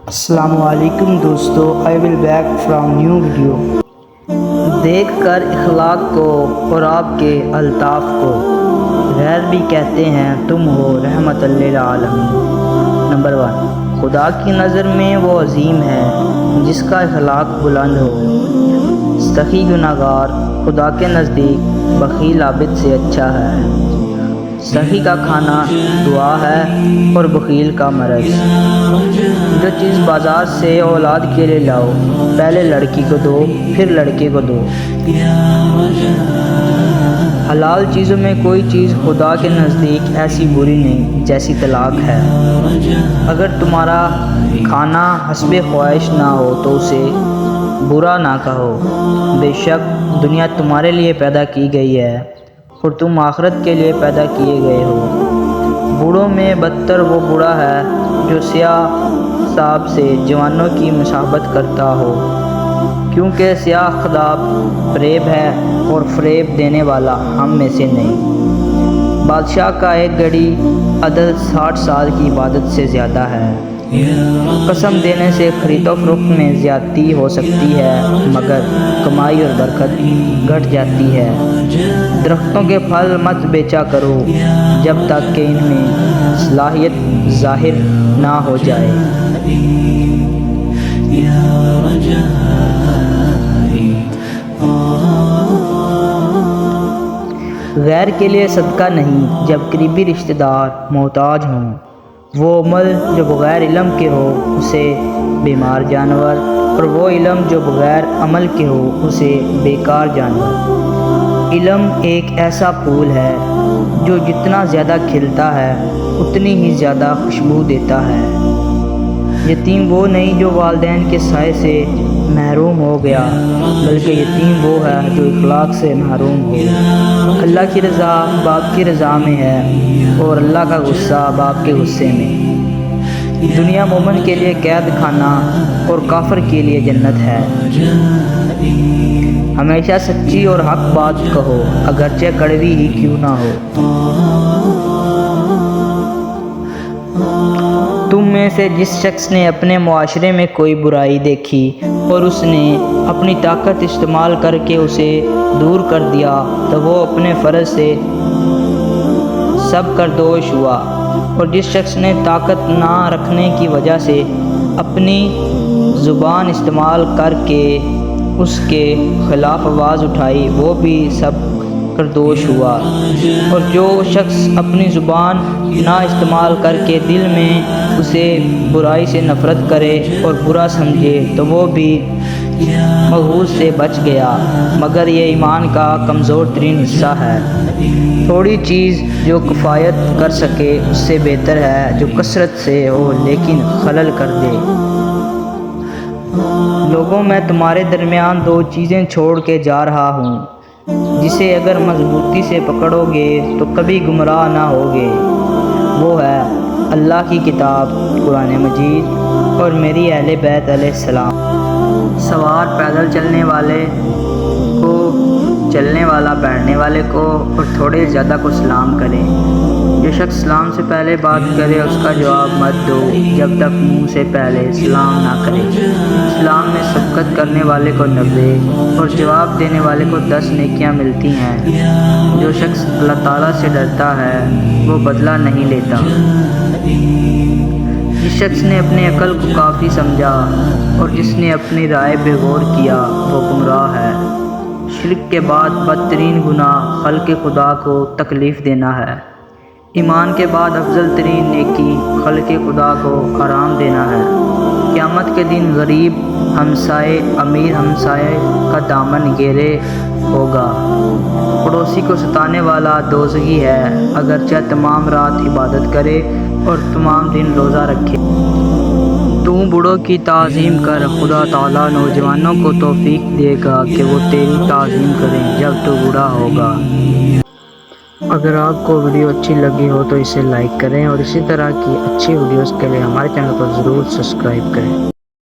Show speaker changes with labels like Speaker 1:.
Speaker 1: السلام علیکم دوستو، I will back from new video. دیکھ کر اخلاق کو اور آپ کے الطاف کو غیر بھی کہتے ہیں تم ہو رحمت للعالمین۔ نمبر 1، خدا کی نظر میں وہ عظیم ہے جس کا اخلاق بلند ہو۔ سخی گناہگار خدا کے نزدیک بخیل عابد سے اچھا ہے۔ سخی کا کھانا دعا ہے اور بخیل کا مرض۔ جو چیز بازار سے اولاد کے لیے لاؤ، پہلے لڑکی کو دو پھر لڑکے کو دو۔ حلال چیزوں میں کوئی چیز خدا کے نزدیک ایسی بری نہیں جیسی طلاق ہے۔ اگر تمہارا کھانا حسب خواہش نہ ہو تو اسے برا نہ کہو۔ بے شک دنیا تمہارے لیے پیدا کی گئی ہے اور تم آخرت کے لیے پیدا کیے گئے ہو۔ بوڑھوں میں بدتر وہ بوڑھا ہے جو سیاہ صاحب سے جوانوں کی مصاحبت کرتا ہو، کیونکہ سیاہ خداب فریب ہے اور فریب دینے والا ہم میں سے نہیں۔ بادشاہ کا ایک گھڑی عدد 60 سال کی عبادت سے زیادہ ہے۔ قسم دینے سے خرید و فروخت میں زیادتی ہو سکتی ہے مگر کمائی اور برکت گھٹ جاتی ہے۔ درختوں کے پھل مت بیچا کرو جب تک کہ ان میں صلاحیت ظاہر نہ ہو جائے۔ غیر کے لیے صدقہ نہیں جب قریبی رشتہ دار محتاج ہوں۔ وہ عمل جو بغیر علم کے ہو اسے بیمار جانور، اور وہ علم جو بغیر عمل کے ہو اسے بیکار جانور۔ علم ایک ایسا پھول ہے جو جتنا زیادہ کھلتا ہے اتنی ہی زیادہ خوشبو دیتا ہے۔ یتیم وہ نہیں جو والدین کے سائے سے محروم ہو گیا، بلکہ یتیم وہ ہے جو اخلاق سے محروم ہو۔ اللہ کی رضا باپ کی رضا میں ہے اور اللہ کا غصہ باپ کے غصے میں۔ دنیا مومن کے لیے قید خانہ اور کافر کے لیے جنت ہے۔ ہمیشہ سچی اور حق بات کہو اگرچہ کڑوی ہی کیوں نہ ہو۔ تم میں سے جس شخص نے اپنے معاشرے میں کوئی برائی دیکھی اور اس نے اپنی طاقت استعمال کر کے اسے دور کر دیا تو وہ اپنے فرض سے سب کردوش ہوا، اور جس شخص نے طاقت نہ رکھنے کی وجہ سے اپنی زبان استعمال کر کے اس کے خلاف آواز اٹھائی وہ بھی سب کردوش ہوا، اور جو شخص اپنی زبان نہ استعمال کر کے دل میں اسے برائی سے نفرت کرے اور برا سمجھے تو وہ بھی مغوز سے بچ گیا، مگر یہ ایمان کا کمزور ترین حصہ ہے۔ تھوڑی چیز جو کفایت کر سکے اس سے بہتر ہے جو کثرت سے ہو لیکن خلل کر دے۔ لوگوں میں تمہارے درمیان 2 چیزیں چھوڑ کے جا رہا ہوں جسے اگر مضبوطی سے پکڑو گے تو کبھی گمراہ نہ ہوگے۔ وہ ہے اللہ کی کتاب قرآن مجید اور میری اہل بیت علیہ السلام۔ سوار پیدل چلنے والے کو، چلنے والا بیٹھنے والے کو اور تھوڑے زیادہ کو سلام کرے۔ جو شخص سلام سے پہلے بات کرے اس کا جواب مت دو جب تک منہ سے پہلے سلام نہ کرے۔ اسلام میں سبقت کرنے والے کو 90 اور جواب دینے والے کو 10 نیکیاں ملتی ہیں۔ جو شخص اللہ تعالیٰ سے ڈرتا ہے وہ بدلہ نہیں لیتا۔ جس شخص نے اپنی عقل کو کافی سمجھا اور جس نے اپنی رائے بے غور کیا وہ گمراہ ہے۔ شرک کے بعد بدترین گناہ خلق خدا کو تکلیف دینا ہے۔ ایمان کے بعد افضل ترین نیکی خلق خدا کو آرام دینا ہے۔ قیامت کے دن غریب ہمسائے امیر ہمسائے کا دامن گیرے ہوگا۔ پڑوسی کو ستانے والا دوزخی ہے اگرچہ تمام رات عبادت کرے اور تمام دن روزہ رکھے۔ تو بوڑھوں کی تعظیم کر، خدا تعالیٰ نوجوانوں کو توفیق دے گا کہ وہ تیری تعظیم کریں جب تو بوڑھا ہوگا۔ اگر آپ کو ویڈیو اچھی لگی ہو تو اسے لائک کریں اور اسی طرح کی اچھی ویڈیوز کے لیے ہمارے چینل کو ضرور سبسکرائب کریں۔